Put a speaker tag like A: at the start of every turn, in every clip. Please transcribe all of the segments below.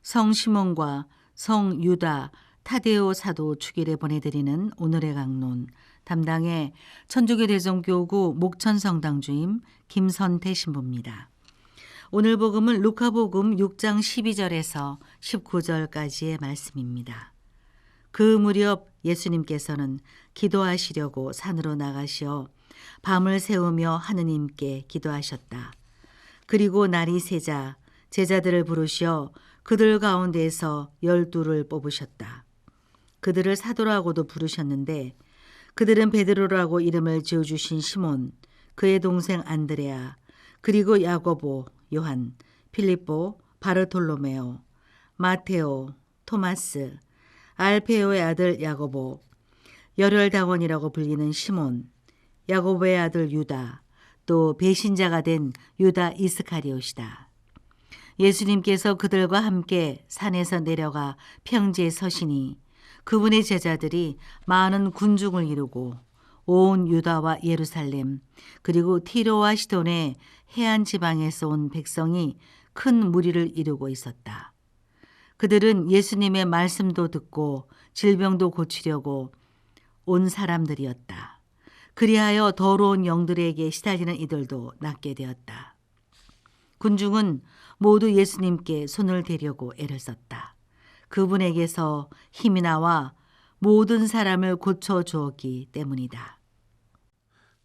A: 성 시몬과 성 유다, 타데오 사도 축일에 보내드리는 오늘의 강론, 담당의 천주교 대성교구 목천성당 주임 김선태 신부입니다. 오늘 복음은 루카복음 6장 12절에서 19절까지의 말씀입니다. 그 무렵 예수님께서는 기도하시려고 산으로 나가시어 밤을 새우며 하느님께 기도하셨다. 그리고 날이 새자 제자들을 부르시어 그들 가운데에서 12를 뽑으셨다. 그들을 사도라고도 부르셨는데 그들은 베드로라고 이름을 지어주신 시몬, 그의 동생 안드레아, 그리고 야고보, 요한, 필립보, 바르톨로메오, 마테오, 토마스, 알페오의 아들 야고보, 열혈당원이라고 불리는 시몬, 야고보의 아들 유다, 또 배신자가 된 유다 이스카리옷이다. 예수님께서 그들과 함께 산에서 내려가 평지에 서시니 그분의 제자들이 많은 군중을 이루고 온 유다와 예루살렘 그리고 티로와 시돈의 해안 지방에서 온 백성이 큰 무리를 이루고 있었다. 그들은 예수님의 말씀도 듣고 질병도 고치려고 온 사람들이었다. 그리하여 더러운 영들에게 시달리는 이들도 낫게 되었다. 군중은 모두 예수님께 손을 대려고 애를 썼다. 그분에게서 힘이 나와 모든 사람을 고쳐주었기 때문이다.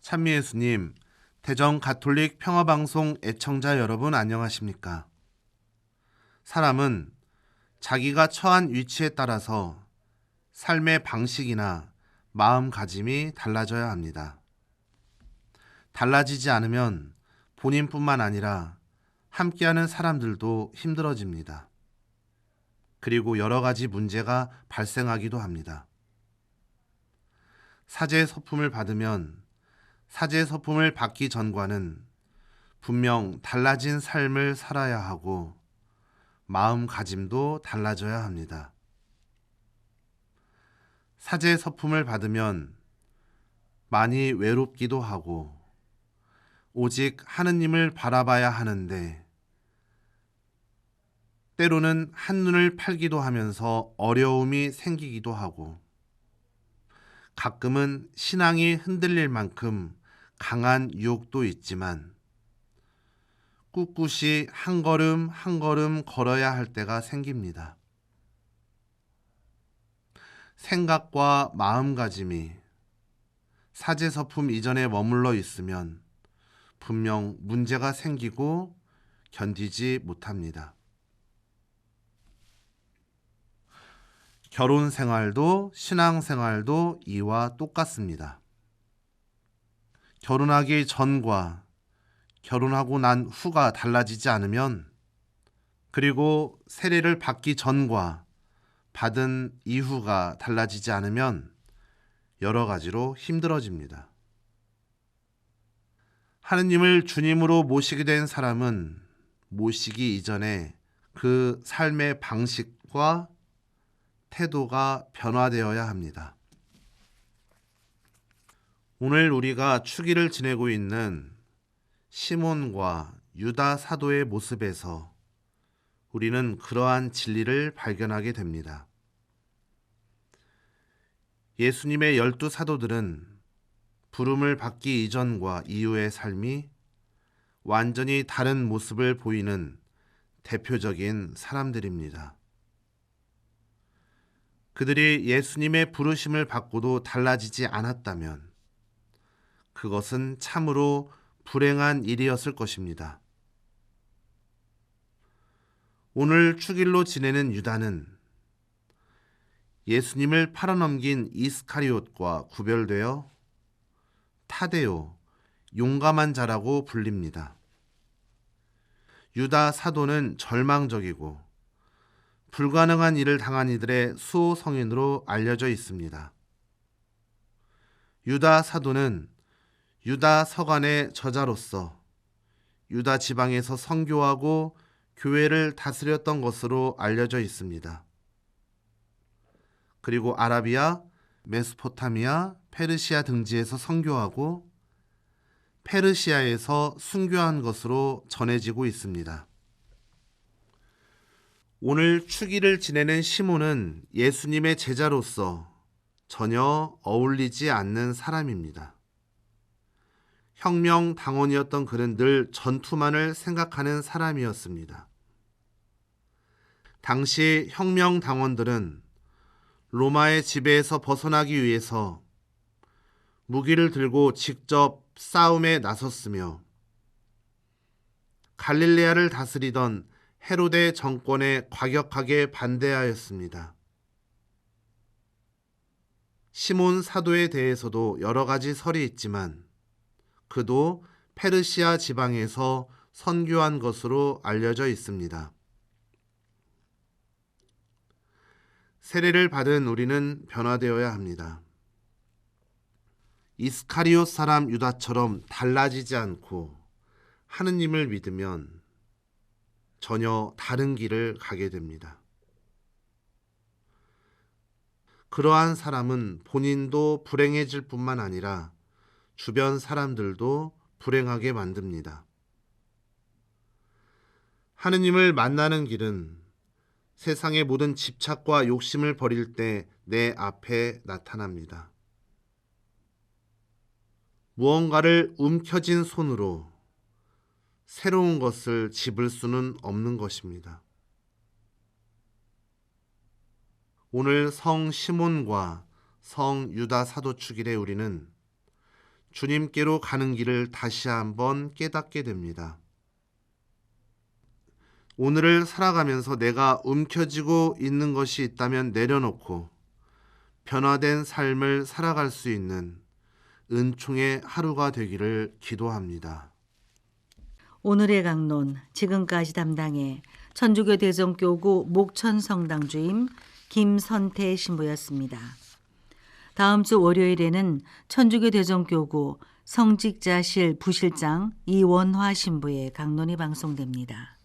B: 찬미 예수님, 대전 가톨릭 평화방송 애청자 여러분 안녕하십니까? 사람은 자기가 처한 위치에 따라서 삶의 방식이나 마음가짐이 달라져야 합니다. 달라지지 않으면 본인뿐만 아니라 함께하는 사람들도 힘들어집니다. 그리고 여러 가지 문제가 발생하기도 합니다. 사제 서품을 받으면 사제 서품을 받기 전과는 분명 달라진 삶을 살아야 하고 마음가짐도 달라져야 합니다. 사제 서품을 받으면 많이 외롭기도 하고 오직 하느님을 바라봐야 하는데 때로는 한눈을 팔기도 하면서 어려움이 생기기도 하고 가끔은 신앙이 흔들릴 만큼 강한 유혹도 있지만 꿋꿋이 한 걸음 한 걸음 걸어야 할 때가 생깁니다. 생각과 마음가짐이 사제서품 이전에 머물러 있으면 분명 문제가 생기고 견디지 못합니다. 결혼 생활도 신앙 생활도 이와 똑같습니다. 결혼하기 전과 결혼하고 난 후가 달라지지 않으면, 그리고 세례를 받기 전과 받은 이후가 달라지지 않으면 여러 가지로 힘들어집니다. 하느님을 주님으로 모시게 된 사람은 모시기 이전에 그 삶의 방식과 태도가 변화되어야 합니다. 오늘 우리가 축일을 지내고 있는 시몬과 유다 사도의 모습에서 우리는 그러한 진리를 발견하게 됩니다. 예수님의 12 사도들은 부름을 받기 이전과 이후의 삶이 완전히 다른 모습을 보이는 대표적인 사람들입니다. 그들이 예수님의 부르심을 받고도 달라지지 않았다면 그것은 참으로 불행한 일이었을 것입니다. 오늘 축일로 지내는 유다는 예수님을 팔아넘긴 이스카리옷과 구별되어 타데오, 용감한 자라고 불립니다. 유다 사도는 절망적이고 불가능한 일을 당한 이들의 수호 성인으로 알려져 있습니다. 유다 사도는 유다 서간의 저자로서 유다 지방에서 선교하고 교회를 다스렸던 것으로 알려져 있습니다. 그리고 아라비아, 메소포타미아, 페르시아 등지에서 선교하고 페르시아에서 순교한 것으로 전해지고 있습니다. 오늘 축일을 지내는 시몬은 예수님의 제자로서 전혀 어울리지 않는 사람입니다. 혁명 당원이었던 그는 늘 전투만을 생각하는 사람이었습니다. 당시 혁명 당원들은 로마의 지배에서 벗어나기 위해서 무기를 들고 직접 싸움에 나섰으며 갈릴레아를 다스리던 헤로데 정권에 과격하게 반대하였습니다. 시몬 사도에 대해서도 여러 가지 설이 있지만 그도 페르시아 지방에서 선교한 것으로 알려져 있습니다. 세례를 받은 우리는 변화되어야 합니다. 이스카리옷 사람 유다처럼 달라지지 않고 하느님을 믿으면 전혀 다른 길을 가게 됩니다. 그러한 사람은 본인도 불행해질 뿐만 아니라 주변 사람들도 불행하게 만듭니다. 하느님을 만나는 길은 세상의 모든 집착과 욕심을 버릴 때 내 앞에 나타납니다. 무언가를 움켜쥔 손으로 새로운 것을 집을 수는 없는 것입니다. 오늘 성 시몬과 성 유다 사도 축일에 우리는 주님께로 가는 길을 다시 한번 깨닫게 됩니다. 오늘을 살아가면서 내가 움켜쥐고 있는 것이 있다면 내려놓고 변화된 삶을 살아갈 수 있는 은총의 하루가 되기를 기도합니다.
A: 오늘의 강론 지금까지 담당해 천주교 대전교구 목천 성당주임 김선태 신부였습니다. 다음 주 월요일에는 천주교 대전교구 성직자실 부실장 이원화 신부의 강론이 방송됩니다.